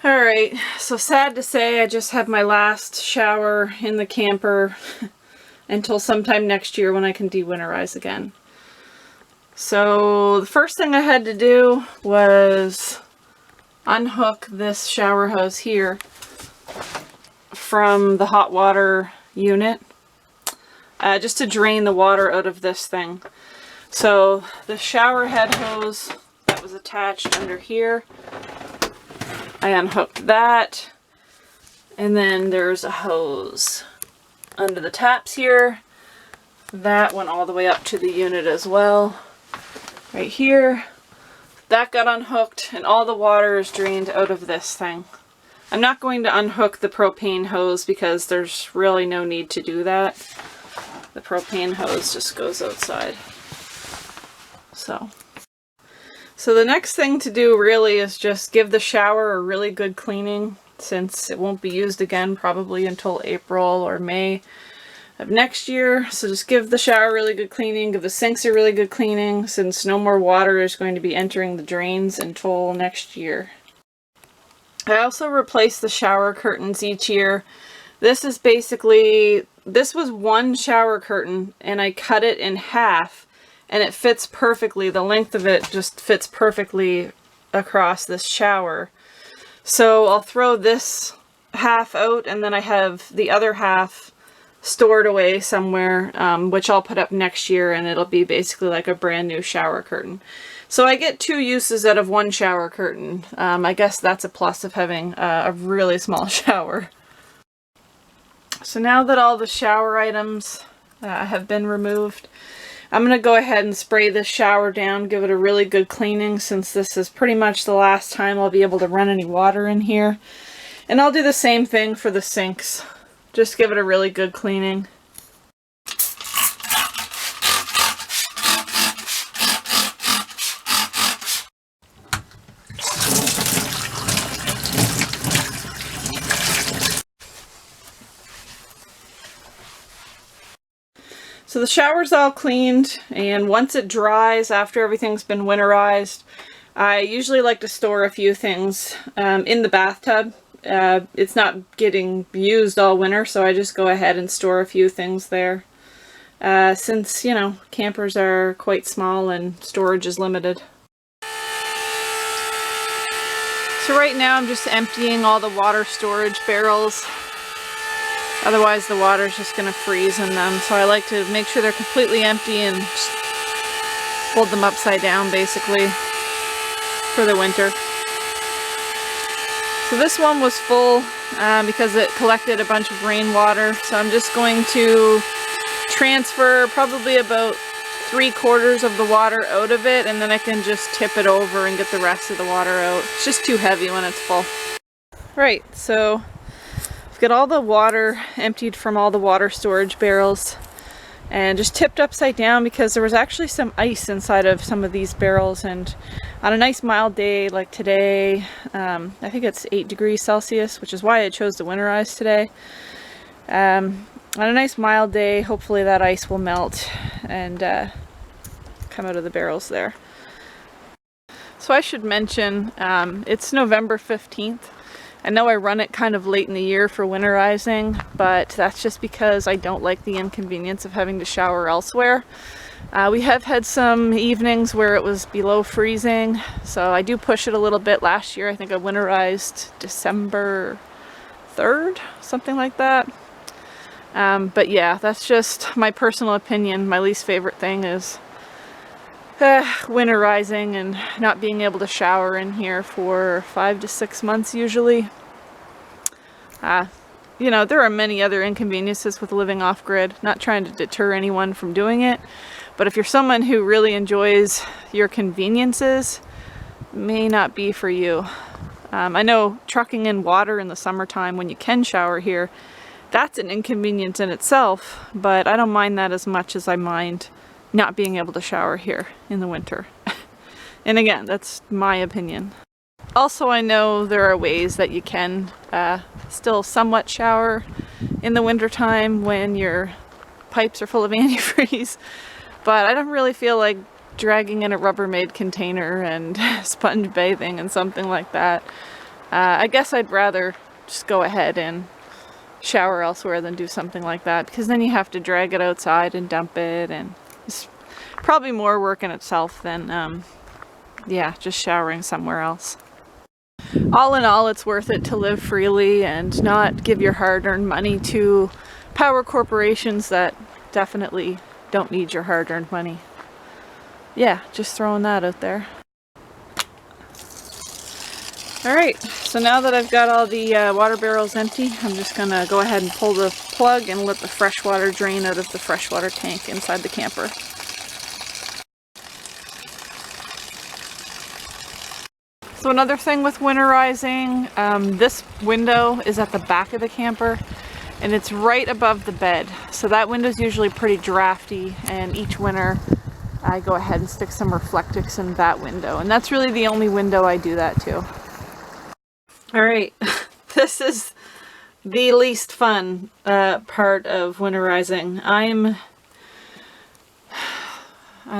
Alright, so sad to say I just had my last shower in the camper until sometime next year when I can de-winterize again. So the first thing I had to do was unhook this shower hose here from the hot water unit just to drain the water out of this thing. So the shower head hose that was attached under here, I unhooked that, and then there's a hose under the taps here. That went all the way up to the unit as well. Right here. That got unhooked, and all the water is drained out of this thing. I'm not going to unhook the propane hose because there's really no need to do that. The propane hose just goes outside. So the next thing to do really is just give the shower a really good cleaning, since it won't be used again probably until April or May of next year. So just give the shower a really good cleaning, give the sinks a really good cleaning, since no more water is going to be entering the drains until next year. I also replace the shower curtains each year. This was one shower curtain, and I cut it in half, and it fits perfectly. The length of it just fits perfectly across this shower. So I'll throw this half out, and then I have the other half stored away somewhere, which I'll put up next year, and it'll be basically like a brand new shower curtain. So I get 2 uses out of 1 shower curtain. I guess that's a plus of having a really small shower. So now that all the shower items have been removed, I'm going to go ahead and spray this shower down, give it a really good cleaning, since this is pretty much the last time I'll be able to run any water in here. And I'll do the same thing for the sinks. Just give it a really good cleaning. So the shower's all cleaned, and once it dries, after everything's been winterized, I usually like to store a few things in the bathtub. It's not getting used all winter, so I just go ahead and store a few things there. Since, you know, campers are quite small and storage is limited. So right now I'm just emptying all the water storage barrels. Otherwise the water's just going to freeze in them. So I like to make sure they're completely empty and just hold them upside down basically for the winter. So this one was full because it collected a bunch of rainwater. So I'm just going to transfer probably about 3/4 of the water out of it, and then I can just tip it over and get the rest of the water out. It's just too heavy when it's full. Right, so I've got all the water emptied from all the water storage barrels and just tipped upside down because there was actually some ice inside of some of these barrels, and on a nice mild day like today, I think it's 8 degrees Celsius, which is why I chose to winterize today. On a nice mild day, hopefully that ice will melt and come out of the barrels there. So I should mention, it's November 15th. I know I run it kind of late in the year for winterizing, but that's just because I don't like the inconvenience of having to shower elsewhere. We have had some evenings where it was below freezing, so I do push it a little bit. Last year I think I winterized December 3rd, something like that. But yeah, that's just my personal opinion. My least favorite thing is winterizing and not being able to shower in here for 5 to 6 months usually. You know, there are many other inconveniences with living off-grid. Not trying to deter anyone from doing it, but if you're someone who really enjoys your conveniences, it may not be for you. I know trucking in water in the summertime when you can shower here, that's an inconvenience in itself, but I don't mind that as much as I mind not being able to shower here in the winter. And again, that's my opinion. Also, I know there are ways that you can still somewhat shower in the wintertime when your pipes are full of antifreeze, but I don't really feel like dragging in a Rubbermaid container and sponge bathing and something like that. I guess I'd rather just go ahead and shower elsewhere than do something like that, because then you have to drag it outside and dump it, and it's probably more work in itself than yeah, just showering somewhere else. All in all, it's worth it to live freely and not give your hard-earned money to power corporations that definitely don't need your hard-earned money. Yeah, just throwing that out there. Alright, so now that I've got all the water barrels empty, I'm just going to go ahead and pull the plug and let the fresh water drain out of the freshwater tank inside the camper. So another thing with winterizing, this window is at the back of the camper and it's right above the bed. So that window is usually pretty drafty, and each winter I go ahead and stick some Reflectix in that window. And that's really the only window I do that to. Alright, this is the least fun part of winterizing. I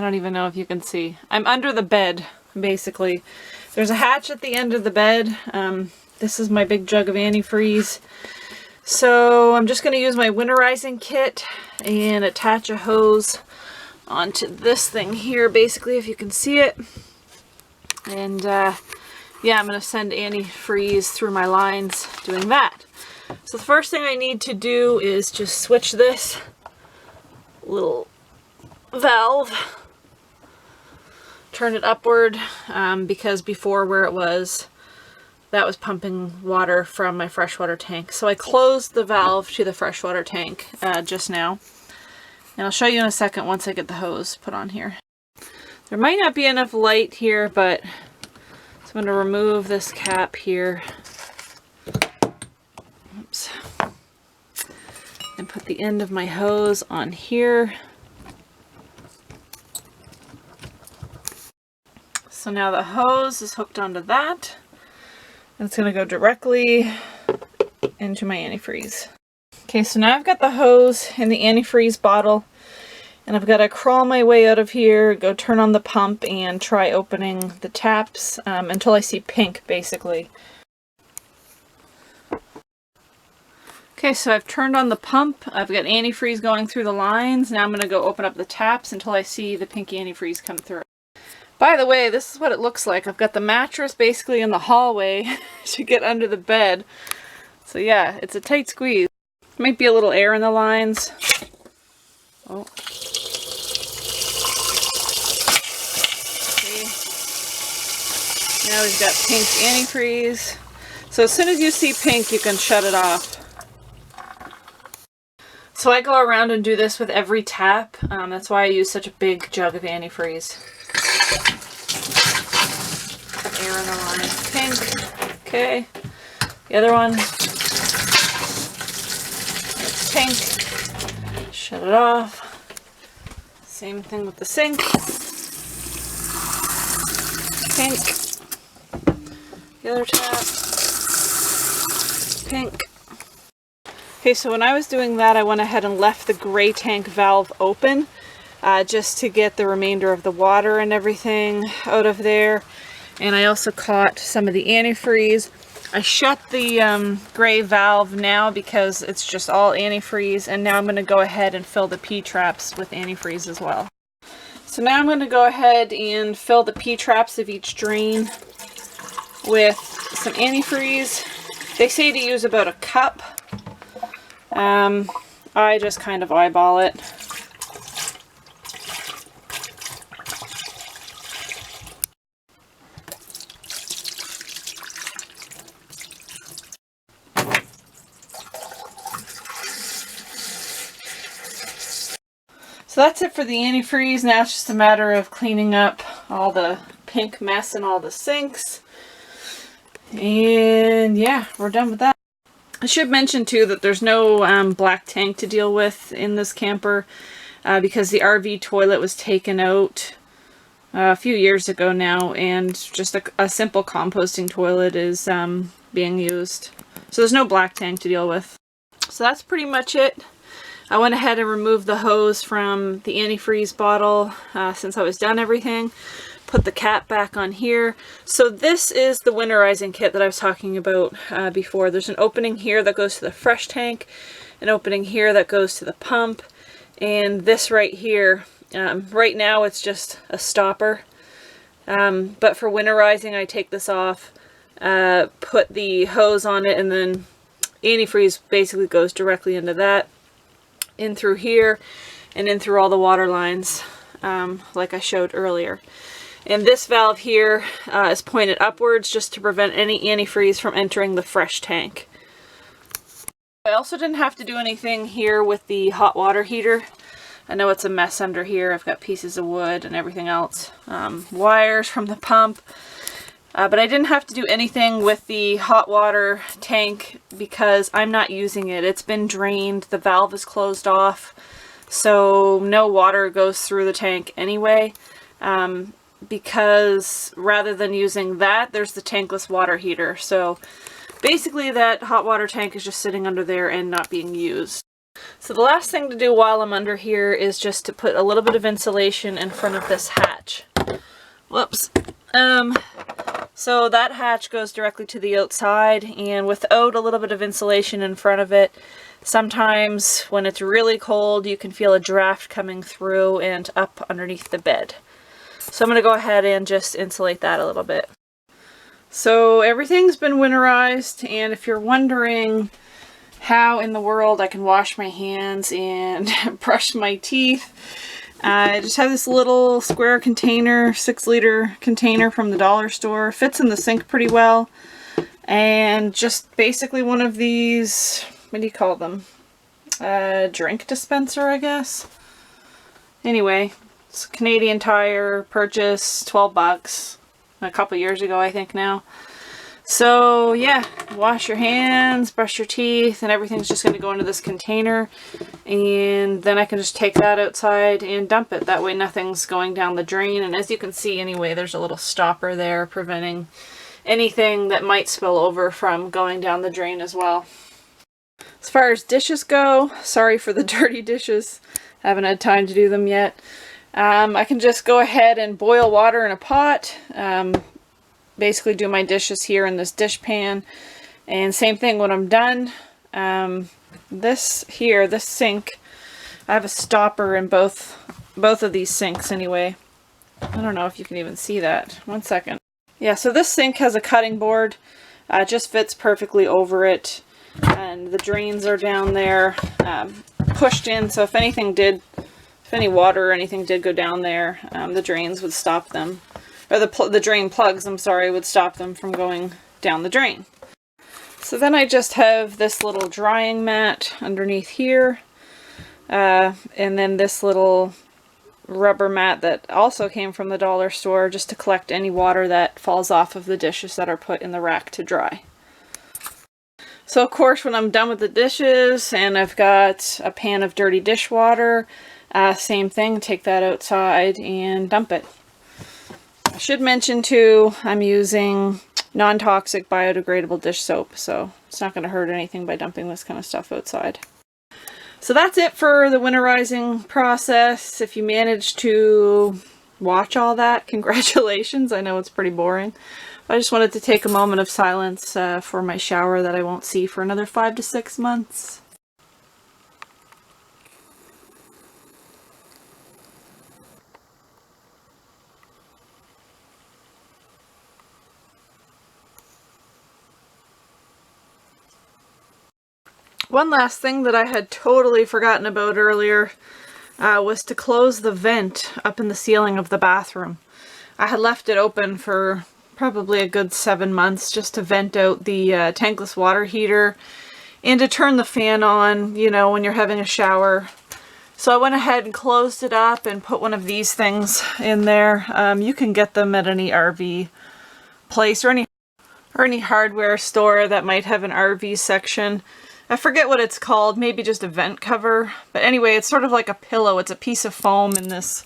don't even know if you can see. I'm under the bed, basically. There's a hatch at the end of the bed. This is my big jug of antifreeze. So I'm just going to use my winterizing kit and attach a hose onto this thing here, basically, if you can see it. And yeah, I'm going to send antifreeze through my lines doing that. So the first thing I need to do is just switch this little valve, turn it upward, because before where it was, that was pumping water from my freshwater tank. So I closed the valve to the freshwater tank just now. And I'll show you in a second once I get the hose put on here. There might not be enough light here, but I'm going to remove this cap here. Oops. And put the end of my hose on here. So now the hose is hooked onto that. And it's going to go directly into my antifreeze. Okay, so now I've got the hose in the antifreeze bottle. And I've got to crawl my way out of here, go turn on the pump, and try opening the taps until I see pink, basically. Okay, so I've turned on the pump. I've got antifreeze going through the lines. Now I'm going to go open up the taps until I see the pink antifreeze come through. By the way, this is what it looks like. I've got the mattress basically in the hallway to get under the bed. So yeah, it's a tight squeeze. Might be a little air in the lines. Oh. Now we've got pink antifreeze. So as soon as you see pink, you can shut it off. So I go around and do this with every tap. That's why I use such a big jug of antifreeze. Air in the line. Pink. Okay. The other one. It's pink. Shut it off. Same thing with the sink. Pink. The other tap, pink. Okay, so when I was doing that, I went ahead and left the gray tank valve open just to get the remainder of the water and everything out of there. And I also caught some of the antifreeze. I shut the gray valve now because it's just all antifreeze, and now I'm going to go ahead and fill the P-traps with antifreeze as well. So now I'm going to go ahead and fill the P-traps of each drain with some antifreeze. They say to use about a cup. I just kind of eyeball it. So that's it for the antifreeze. Now it's just a matter of cleaning up all the pink mess in all the sinks. And yeah, we're done with that. I should mention too that there's no black tank to deal with in this camper because the RV toilet was taken out a few years ago now, and just a simple composting toilet is being used. So there's no black tank to deal with. So that's pretty much it. I went ahead and removed the hose from the antifreeze bottle since I was done everything. put the cap back on here. So this is the winterizing kit that I was talking about before. There's an opening here that goes to the fresh tank, an opening here that goes to the pump, and this right here, right now it's just a stopper. But for winterizing, I take this off, put the hose on it, and then antifreeze basically goes directly into that, in through here, and in through all the water lines, like I showed earlier. And this valve here is pointed upwards just to prevent any antifreeze from entering the fresh tank. I also didn't have to do anything here with the hot water heater. I know it's a mess under here. I've got pieces of wood and everything else, wires from the pump. But I didn't have to do anything with the hot water tank because I'm not using it. It's been drained, the valve is closed off, so no water goes through the tank anyway. Because rather than using that, there's the tankless water heater. So basically that hot water tank is just sitting under there and not being used. So the last thing to do while I'm under here is just to put a little bit of insulation in front of this hatch. Whoops. So that hatch goes directly to the outside, and without a little bit of insulation in front of it, sometimes when it's really cold, you can feel a draft coming through and up underneath the bed. So I'm going to go ahead and just insulate that a little bit. So everything's been winterized, and if you're wondering how in the world I can wash my hands and brush my teeth, I just have this little square container, 6-liter container from the dollar store. Fits in the sink pretty well. And just basically one of these, what do you call them? Drink dispenser, I guess. Anyway, it's a Canadian Tire purchase, 12 bucks. A couple years ago, I think now. So yeah, wash your hands, brush your teeth, and everything's just going to go into this container, and then I can just take that outside and dump it. That way nothing's going down the drain, and as you can see anyway, there's a little stopper there preventing anything that might spill over from going down the drain as well. As far as dishes go, sorry for the dirty dishes, haven't had time to do them yet. I can just go ahead and boil water in a pot. Basically do my dishes here in this dish pan, and same thing when I'm done. This sink, I have a stopper in both of these sinks anyway. I don't know if you can even see that. One second. Yeah, so this sink has a cutting board. It just fits perfectly over it, and the drains are down there, pushed in, so if any water or anything did go down there, the drains would stop them. Or the drain plugs, I'm sorry, would stop them from going down the drain. So then I just have this little drying mat underneath here, and then this little rubber mat that also came from the dollar store just to collect any water that falls off of the dishes that are put in the rack to dry. So of course when I'm done with the dishes and I've got a pan of dirty dishwater, same thing, take that outside and dump it. I should mention too, I'm using non-toxic biodegradable dish soap, so it's not going to hurt anything by dumping this kind of stuff outside. So that's it for the winterizing process. If you managed to watch all that, congratulations. I know it's pretty boring. I just wanted to take a moment of silence for my shower that I won't see for another 5 to 6 months. One last thing that I had totally forgotten about earlier was to close the vent up in the ceiling of the bathroom. I had left it open for probably a good 7 months just to vent out the tankless water heater and to turn the fan on, you know, when you're having a shower. So I went ahead and closed it up and put one of these things in there. You can get them at any RV place or any hardware store that might have an RV section. I forget what it's called, maybe just a vent cover. But anyway, it's sort of like a pillow. It's a piece of foam in this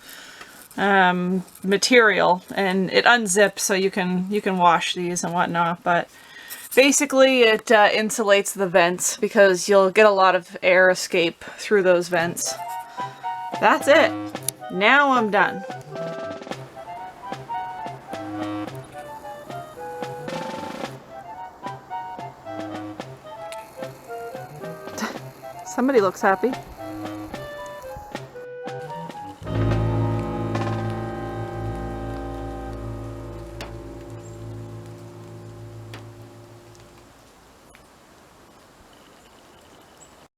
material, and it unzips so you can wash these and whatnot. But basically it insulates the vents because you'll get a lot of air escape through those vents. That's it. Now I'm done. Somebody looks happy.